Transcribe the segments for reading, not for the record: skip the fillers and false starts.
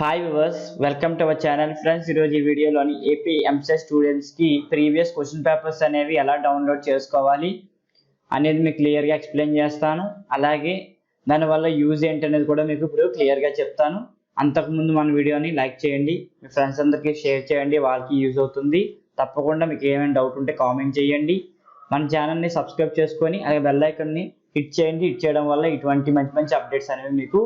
Hi viewers, welcome to our channel. Friends, ఈరోజు ఈ వీడియోలోని ఏపీ ఎంసెట్ స్టూడెంట్స్కి ప్రీవియస్ క్వశ్చన్ పేపర్స్ అనేవి ఎలా డౌన్లోడ్ చేసుకోవాలి అనేది మీకు క్లియర్గా ఎక్స్ప్లెయిన్ చేస్తాను. అలాగే దానివల్ల యూజ్ ఏంటనేది కూడా మీకు ఇప్పుడు క్లియర్గా చెప్తాను. అంతకుముందు మన వీడియోని లైక్ చేయండి, మీ ఫ్రెండ్స్ అందరికీ షేర్ చేయండి, వాళ్ళకి యూజ్ అవుతుంది. తప్పకుండా మీకు ఏమైనా డౌట్ ఉంటే కామెంట్ చేయండి. మన ఛానల్ని సబ్స్క్రైబ్ చేసుకొని అలాగే బెల్ ఐకాన్ని హిట్ చేయండి. హిట్ చేయడం వల్ల ఇటువంటి మంచి మంచి అప్డేట్స్ అనేవి మీకు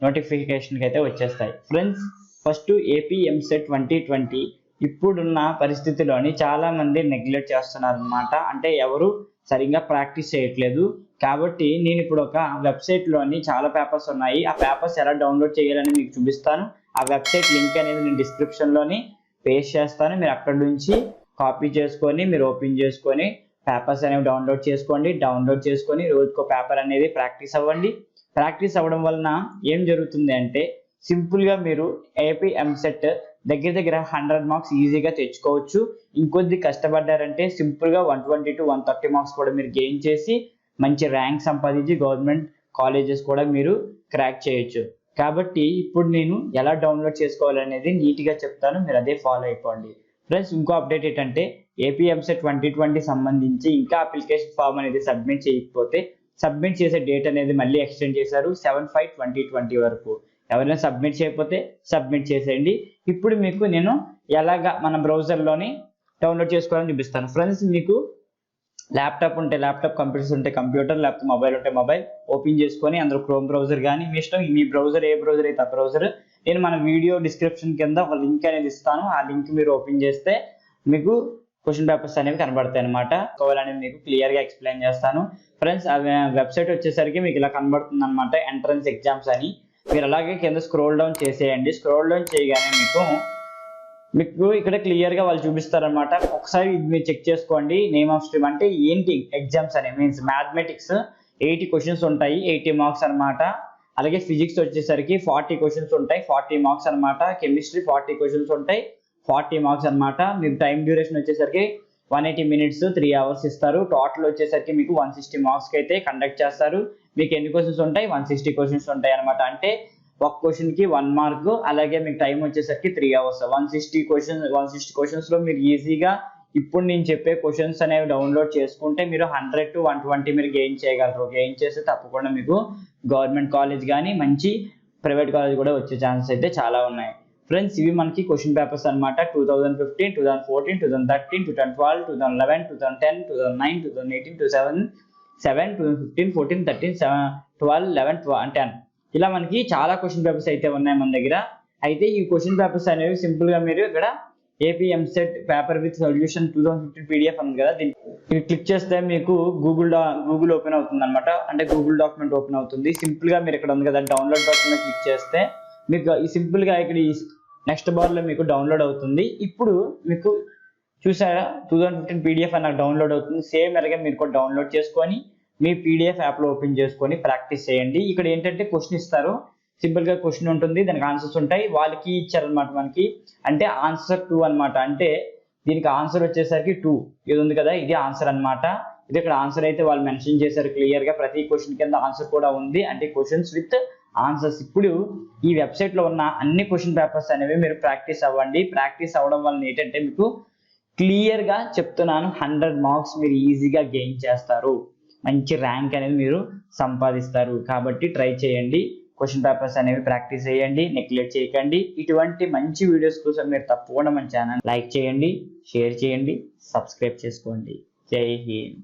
నోటిఫికేషన్కి అయితే వచ్చేస్తాయి. ఫ్రెండ్స్, ఫస్ట్ ఏపీ ఎంసెట్ 2020 ఇప్పుడున్న పరిస్థితిలోని చాలా మంది నెగ్లెక్ట్ చేస్తున్నారు అనమాట. అంటే ఎవరు సరిగ్గా ప్రాక్టీస్ చేయట్లేదు. కాబట్టి నేను ఇప్పుడు ఒక వెబ్సైట్లోని చాలా పేపర్స్ ఉన్నాయి. ఆ పేపర్స్ ఎలా డౌన్లోడ్ చేయాలని మీకు చూపిస్తాను. ఆ వెబ్సైట్ లింక్ అనేది నేను డిస్క్రిప్షన్లోని పేస్ట్ చేస్తాను. మీరు అక్కడ నుంచి కాపీ చేసుకొని మీరు ఓపెన్ చేసుకొని పేపర్స్ అనేవి డౌన్లోడ్ చేసుకోండి. డౌన్లోడ్ చేసుకొని రోజుకో పేపర్ అనేది ప్రాక్టీస్ అవ్వండి. ప్రాక్టీస్ అవ్వడం వలన ఏం జరుగుతుంది అంటే సింపుల్గా మీరు ఏపీ ఎంసెట్ దగ్గర 100 మార్క్స్ ఈజీగా తెచ్చుకోవచ్చు. ఇంకొద్ది కష్టపడ్డారంటే సింపుల్గా 120 to 130 మార్క్స్ కూడా మీరు గెయిన్ చేసి మంచి ర్యాంక్ సంపాదించి గవర్నమెంట్ కాలేజెస్ కూడా మీరు క్రాక్ చేయొచ్చు. కాబట్టి ఇప్పుడు నేను ఎలా డౌన్లోడ్ చేసుకోవాలనేది నీట్గా చెప్తాను, మీరు అదే ఫాలో అయిపోండి. ఫ్రెండ్స్, ఇంకో అప్డేట్ ఏంటంటే ఏపీ ఎంసెట్ 2020 సంబంధించి ఇంకా అప్లికేషన్ ఫామ్ అనేది సబ్మిట్ చేయకపోతే సబ్మిట్ చేసే డేట్ అనేది మళ్ళీ ఎక్స్టెండ్ చేశారు 7/5/2020 వరకు. ఎవరైనా సబ్మిట్ చేయకపోతే సబ్మిట్ చేసేయండి. ఇప్పుడు మీకు నేను ఎలాగా మన బ్రౌజర్లోని డౌన్లోడ్ చేసుకోవాలని చూపిస్తాను. ఫ్రెండ్స్, మీకు ల్యాప్టాప్ ఉంటే ల్యాప్టాప్, కంప్యూటర్స్ ఉంటే కంప్యూటర్, లేకపోతే మొబైల్ ఉంటే మొబైల్ ఓపెన్ చేసుకొని అందులో క్రోమ్ బ్రౌజర్ కానీ మీ ఇష్టం, మీ బ్రౌజర్ ఏ బ్రౌజర్ అయితే ఆ బ్రౌజర్. నేను మన వీడియో డిస్క్రిప్షన్ కింద ఒక లింక్ అనేది ఇస్తాను. ఆ లింక్ మీరు ఓపెన్ చేస్తే మీకు క్వశ్చన్ పేపర్స్ అనేవి కనబడతాయి అనమాట. కావాలనేది మీకు క్లియర్గా ఎక్స్ప్లెయిన్ చేస్తాను. ఫ్రెండ్స్, ఆ వెబ్సైట్ వచ్చేసరికి మీకు ఇలా కనబడుతుంది అనమాట, ఎంట్రన్స్ ఎగ్జామ్స్ అని. మీరు అలాగే కింద స్క్రోల్ డౌన్ చేసేయండి. స్క్రోల్ డౌన్ చేయగానే మీకు ఇక్కడ క్లియర్గా వాళ్ళు చూపిస్తారనమాట. ఒకసారి మీరు చెక్ చేసుకోండి. నేమ్ ఆఫ్ స్ట్రీమ్ అంటే ఏంటి ఎగ్జామ్స్ అనేవి మీన్స్ మ్యాథమెటిక్స్ 80 క్వశ్చన్స్ ఉంటాయి, 80 మార్క్స్ అనమాట. అలాగే ఫిజిక్స్ వచ్చేసరికి 40 క్వశ్చన్స్ ఉంటాయి, 40 మార్క్స్ అనమాట. కెమిస్ట్రీ 40 క్వశ్చన్స్ ఉంటాయి, 40 మార్క్స్ అనమాట. మీకు టైం డ్యూరేషన్ వచ్చేసరికి 180 minutes 3 hours ఇస్తారు. టోటల్ వచ్చేసరికి మీకు 160 మార్క్స్కి అయితే కండక్ట్ చేస్తారు. మీకు ఎన్ని క్వశ్చన్స్ ఉంటాయి? 160 క్వశ్చన్స్ ఉంటాయి అనమాట. అంటే ఒక క్వశ్చన్కి 1 మార్క్. అలాగే మీకు టైం వచ్చేసరికి 3 hours. 160 క్వశ్చన్స్లో మీరు ఈజీగా ఇప్పుడు నేను చెప్పే క్వశ్చన్స్ అనేవి డౌన్లోడ్ చేసుకుంటే మీరు 100 to 120 మీరు గెయిన్ చేయగలరు. గెయిన్ చేస్తే తప్పకుండా మీకు గవర్నమెంట్ కాలేజ్ కానీ మంచి ప్రైవేట్ కాలేజ్ కూడా వచ్చే ఛాన్సెస్ అయితే చాలా ఉన్నాయి. ఫ్రెండ్స్, ఇవి మనకి క్వశ్చన్ పేపర్స్ అనమాట. 2015, 2014, 2013, 2012, 2011, 2010, 2009, 2018, 2007, 2015, 14, 13, 12, 11, 10 ఇలా మనకి చాలా క్వశ్చన్ పేపర్స్ అయితే ఉన్నాయి మన దగ్గర. అయితే ఈ క్వశ్చన్ పేపర్స్ అనేవి సింపుల్గా మీరు ఇక్కడ AP EAMCET paper with solution 2015 PDF ఉంది కదా, దీన్ని క్లిక్ చేస్తే మీకు గూగుల్ ఓపెన్ అవుతుంది అనమాట. అంటే గూగుల్ డాక్యుమెంట్ ఓపెన్ అవుతుంది. సింపుల్గా మీరు ఇక్కడ ఉంది కదా డౌన్లోడ్ డాక్యుమెంట్ క్లిక్ చేస్తే మీకు ఈ సింపుల్గా ఇక్కడ ఈ నెక్స్ట్ బార్లో మీకు డౌన్లోడ్ అవుతుంది. ఇప్పుడు మీకు చూసారా 2015 PDF అని నాకు డౌన్లోడ్ అవుతుంది. సేమ్ అలాగే మీరు కూడా డౌన్లోడ్ చేసుకొని మీ PDF యాప్లో ఓపెన్ చేసుకొని ప్రాక్టీస్ చేయండి. ఇక్కడ ఏంటంటే క్వశ్చన్ ఇస్తారు, సింపుల్గా క్వశ్చన్ ఉంటుంది, దానికి ఆన్సర్స్ ఉంటాయి. వాళ్ళకి ఇచ్చారనమాట మనకి, అంటే ఆన్సర్ 2 అనమాట. అంటే దీనికి ఆన్సర్ వచ్చేసరికి 2 ఇది ఉంది కదా, ఇది ఆన్సర్ అనమాట. ఇది ఇక్కడ ఆన్సర్ అయితే వాళ్ళు మెన్షన్ చేశారు క్లియర్గా. ప్రతి క్వశ్చన్ కింద ఆన్సర్ కూడా ఉంది, అంటే క్వశ్చన్స్ విత్ ఆన్సర్స్. ఇప్పుడు ఈ వెబ్సైట్లో ఉన్న అన్ని క్వశ్చన్ పేపర్స్ అనేవి మీరు ప్రాక్టీస్ అవ్వండి. ప్రాక్టీస్ అవ్వడం వల్ల ఏంటంటే మీకు క్లియర్గా చెప్తున్నాను 100 మార్క్స్ మీరు ఈజీగా గెయిన్ చేస్తారు, మంచి ర్యాంక్ అనేది మీరు సంపాదిస్తారు. కాబట్టి ట్రై చేయండి, క్వశ్చన్ పేపర్స్ అనేవి ప్రాక్టీస్ చేయండి, నెగ్లెక్ట్ చేయకండి. ఇటువంటి మంచి వీడియోస్ కోసం మీరు తప్పకుండా మన ఛానల్ లైక్ చేయండి, షేర్ చేయండి, సబ్స్క్రైబ్ చేసుకోండి. జై హింద్.